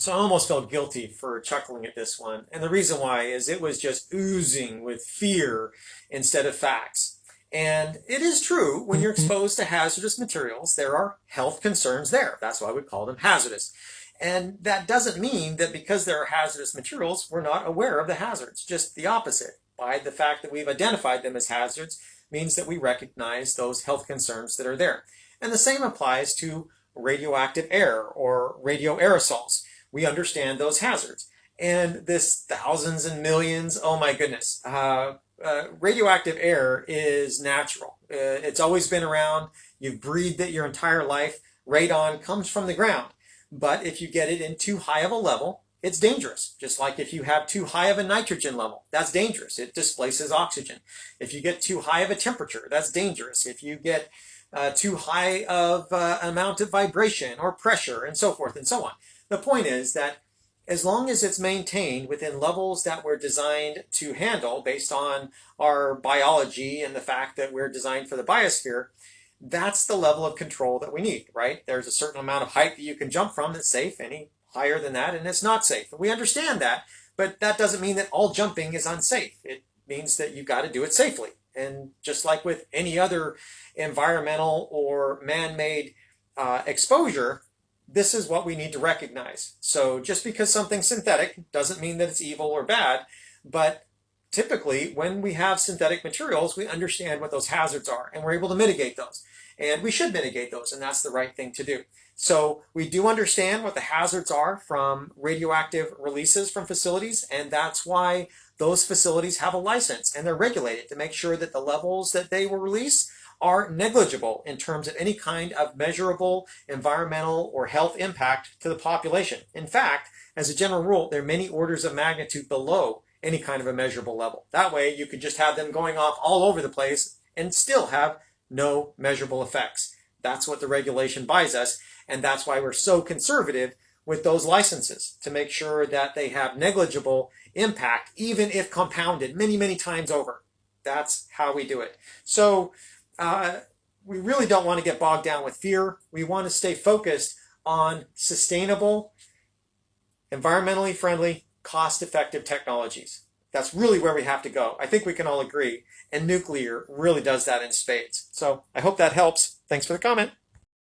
So I almost felt guilty for chuckling at this one. And the reason why is it was just oozing with fear instead of facts. And it is true, when you're exposed to hazardous materials, there are health concerns there. That's why we call them hazardous. And that doesn't mean that because there are hazardous materials, we're not aware of the hazards. Just the opposite. By the fact that we've identified them as hazards means that we recognize those health concerns that are there. And the same applies to radioactive air or radio aerosols. We understand those hazards. And this thousands and millions, oh my goodness, radioactive air is natural. It's always been around. You've breathed it your entire life. Radon comes from the ground. But if you get it in too high of a level, it's dangerous. Just like if you have too high of a nitrogen level, that's dangerous. It displaces oxygen. If you get too high of a temperature, that's dangerous. If you get too high of amount of vibration or pressure and so forth and so on. The point is that as long as it's maintained within levels that we're designed to handle based on our biology and the fact that we're designed for the biosphere, that's the level of control that we need, right? There's a certain amount of height that you can jump from that's safe. Any higher than that, and it's not safe. We understand that, but that doesn't mean that all jumping is unsafe. It means that you've got to do it safely. And just like with any other environmental or man-made exposure, this is what we need to recognize. So just because something's synthetic doesn't mean that it's evil or bad, but typically when we have synthetic materials, we understand what those hazards are and we're able to mitigate those. And we should mitigate those, and that's the right thing to do. So we do understand what the hazards are from radioactive releases from facilities, and that's why those facilities have a license and they're regulated to make sure that the levels that they will release are negligible in terms of any kind of measurable environmental or health impact to the population. In fact, as a general rule, they're many orders of magnitude below any kind of a measurable level. That way you could just have them going off all over the place and still have no measurable effects. That's what the regulation buys us, and that's why we're so conservative with those licenses, to make sure that they have negligible impact, even if compounded many, many times over. That's how we do it. So we really don't want to get bogged down with fear. We want to stay focused on sustainable, environmentally friendly, cost-effective technologies. That's really where we have to go. I think we can all agree. And nuclear really does that in spades. So I hope that helps. Thanks for the comment.